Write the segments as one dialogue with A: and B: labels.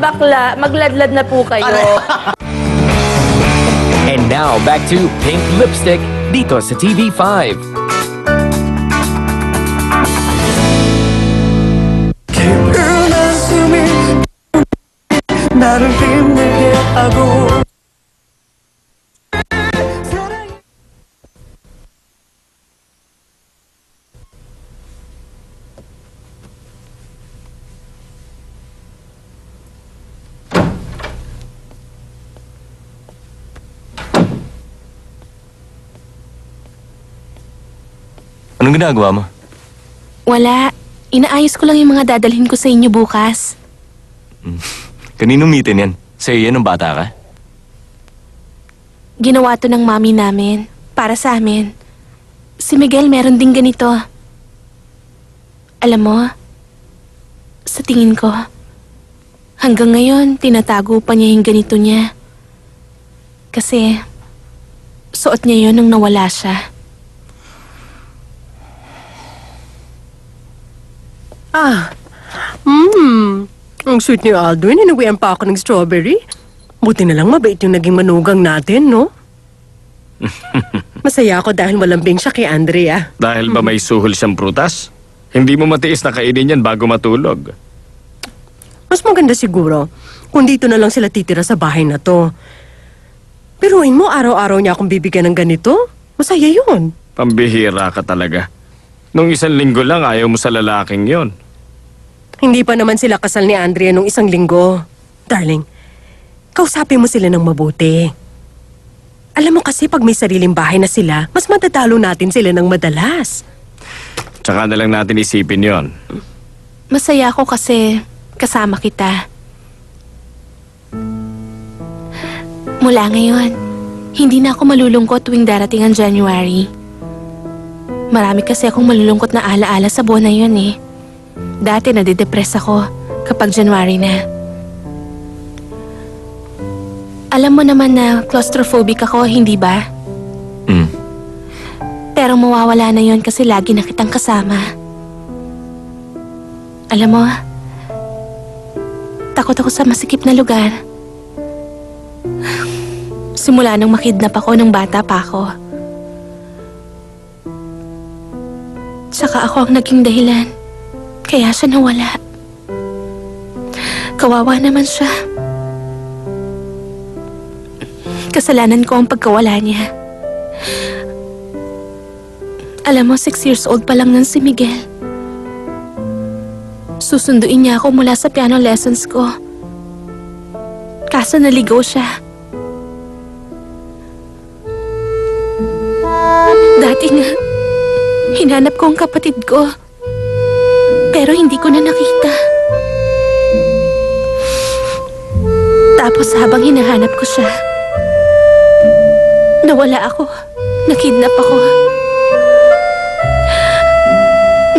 A: Bakla, magladlad na po kayo.
B: And now, back to Pink Lipstick dito sa TV5.
C: Anong ginagawa mo?
D: Wala. Inaayos ko lang yung mga dadalhin ko sa inyo bukas.
C: Kaninong meeting yan? Sa'yo yan ng bata ka?
D: Ginawa to ng mami namin. Para sa amin. Si Miguel meron din ganito. Alam mo, sa tingin ko, hanggang ngayon, tinatago pa niya yung ganito niya. Kasi, suot niya yun nung nawala siya.
E: Ang sweet ni Aldwin, inuwian pa ako ng strawberry. Buti na lang mabait yung naging manugang natin, no? Masaya ako dahil malambing siya kay Andrea.
F: Dahil ba may suhol siyang prutas? Hindi mo matiis na kainin yan bago matulog.
E: Mas maganda siguro kung dito na lang sila titira sa bahay na to. Piruin mo, araw-araw niya akong bibigyan ng ganito. Masaya yun.
F: Pambihira ka talaga. Nung 1 linggo lang ayaw mo sa lalaking yon.
E: Hindi pa naman sila kasal ni Andrea nung 1 linggo. Darling, kausapin mo sila ng mabuti. Alam mo kasi pag may sariling bahay na sila, mas madadalo natin sila ng madalas.
F: Tsaka na lang natin isipin yon.
D: Masaya ako kasi kasama kita. Mula ngayon, hindi na ako malulungkot tuwing darating ang January. Marami kasi akong malulungkot na alaala sa buwan na yun eh. Dati nadidepress ako kapag January na. Alam mo naman na claustrophobic ako, hindi ba? Pero mawawala na yon kasi lagi na kitang kasama. Alam mo, takot ako sa masikip na lugar. Simula nung makidnap ako nung bata pa ako. Tsaka ako ang naging dahilan. Kaya siya nawala. Kawawa naman siya. Kasalanan ko ang pagkawala niya. Alam mo, 6 years old pa lang nun si Miguel. Susunduin niya ako mula sa piano lessons ko. Kaso naligaw siya. Dati nga, hinanap ko ang kapatid ko. Pero hindi ko na nakita. Tapos habang hinahanap ko siya, nawala ako. Nakidnap ako.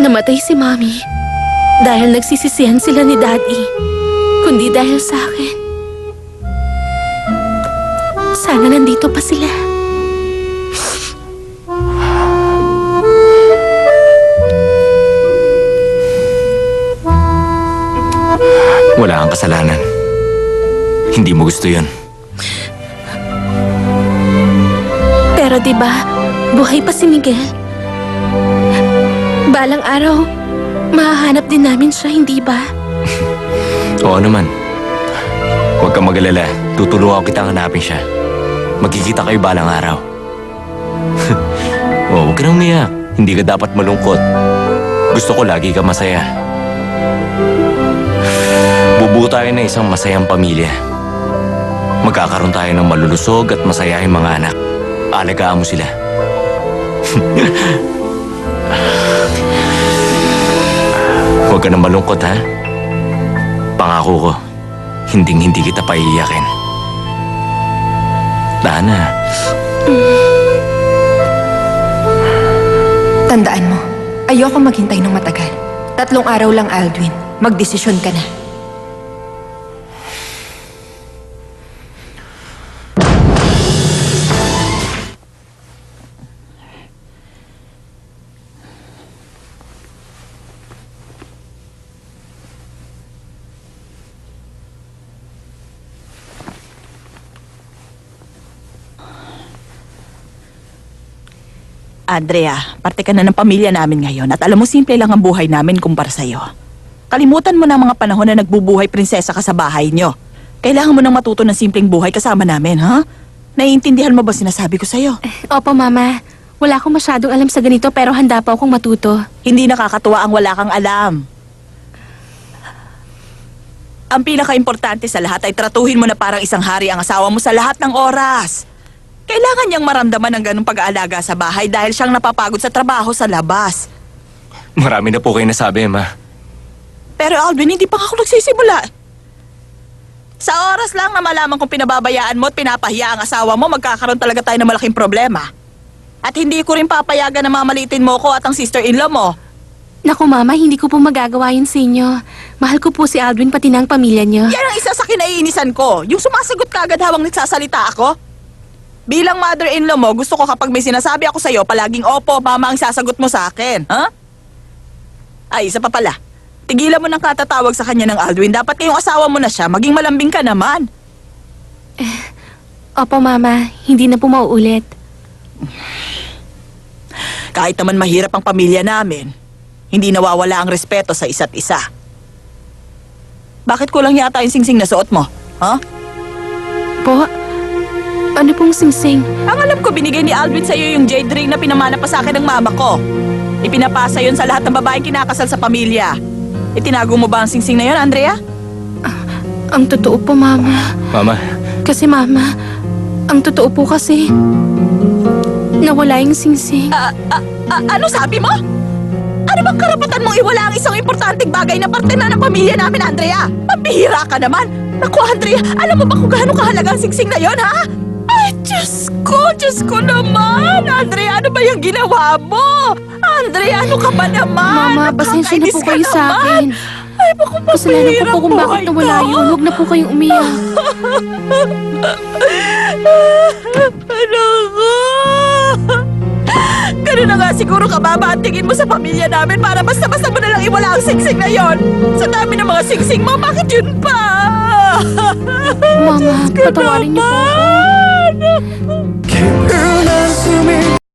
D: Namatay si Mami dahil nagsisisihan sila ni Daddy, kundi dahil sa akin. Sana nandito pa sila.
C: Wala kang kasalanan. Hindi mo gusto yun.
D: Pero diba, buhay pa si Miguel. Balang araw, mahahanap din namin siya, hindi ba?
C: Oo naman. Huwag kang mag-alala. Tutulungan kitang hanapin siya. Magkikita kayo balang araw. Huwag ka nang umiyak. Hindi ka dapat malungkot. Gusto ko lagi ka masaya. Bubuo tayo ng isang masayang pamilya. Magkakaroon tayo ng malulusog at masayahing mga anak. Alagaan mo sila. Huwag ka nang malungkot, ha? Pangako ko, hinding-hindi kita paiiyakin. Dana.
G: Tandaan mo, ayoko maghintay ng matagal. 3 araw lang, Aldwin. Magdesisyon ka na.
H: Andrea, parte ka na ng pamilya namin ngayon at alam mo simple lang ang buhay namin kumpara sa'yo. Kalimutan mo na ang mga panahon na nagbubuhay prinsesa ka sa bahay nyo. Kailangan mo nang matuto ng simpleng buhay kasama namin, ha? Naiintindihan mo ba sinasabi ko sa'yo?
D: Opo, Mama. Wala akong masyadong alam sa ganito pero handa pa akong matuto.
H: Hindi nakakatuwa ang wala kang alam. Ang pinaka-importante sa lahat ay tratuhin mo na parang isang hari ang asawa mo sa lahat ng oras. Kailangan niyang maramdaman ng ganong pag-aalaga sa bahay dahil siyang napapagod sa trabaho sa labas.
C: Marami na po kayo nasabi, Ma.
H: Pero Alvin, hindi pa ako nagsisimula. Sa oras lang na malaman kung pinababayaan mo at pinapahiya ang asawa mo, magkakaroon talaga tayo ng malaking problema. At hindi ko rin papayagan na mamalitin mo ko at ang sister-in-law mo.
D: Naku, Mama, hindi ko po magagawa yun sa inyo. Mahal ko po si Aldwin pati na ang pamilya niyo.
H: Yan ang isa sa kinaiinisan ko. Yung sumasagot ka agad habang nagsasalita ako. Bilang mother-in-law mo, gusto ko kapag may sinasabi ako sa'yo, palaging opo, mama ang sasagot mo sa akin. Ha? Ay, isa pa pala. Tigilan mo ng katatawag sa kanya ng Aldwin. Dapat kayong asawa mo na siya. Maging malambing ka naman.
D: Opo, Mama. Hindi na po mauulit.
H: Kahit naman mahirap ang pamilya namin, hindi nawawala ang respeto sa isa't isa. Bakit kulang yata yung singsing na suot mo? Ha?
D: Po? Ano pong singsing?
H: Ang alam ko, binigay ni Alvin sa'yo yung jade ring na pinamana pa sa akin ng mama ko. Ipinapasa yun sa lahat ng babaeng kinakasal sa pamilya. Itinago mo ba ang singsing na yun, Andrea?
D: Ang totoo po, Mama.
C: Mama,
D: Kasi, Mama, ang totoo po kasi, nawala yung singsing.
H: Ano sabi mo? Ano bang karapatan mong iwala ang isang importanteng bagay na parte na ng pamilya namin, Andrea? Pambihira ka naman! Naku, Andrea, alam mo ba kung gaano kahalaga ang singsing na yon, ha? Ay, Diyos ko naman! Andrea, ano ba yung ginawa mo? Andrea, ano ka ba naman?
D: Mama, pasensya na po
H: Nakakainis ka
D: kayo sa
H: naman.
D: akin.
H: Ay, baka
D: Kasalanan ko po kung bakit nawala
H: buhay
D: yun. Huwag na po kayong umiyak.
H: Ano ko? Ganun na nga siguro kababa ang tingin mo sa pamilya namin para basta-basta mo nalang iwala ang singsing na yon. Sa dami ng mga singsing mo, bakit yun pa?
D: Mama, patawarin niyo po ako.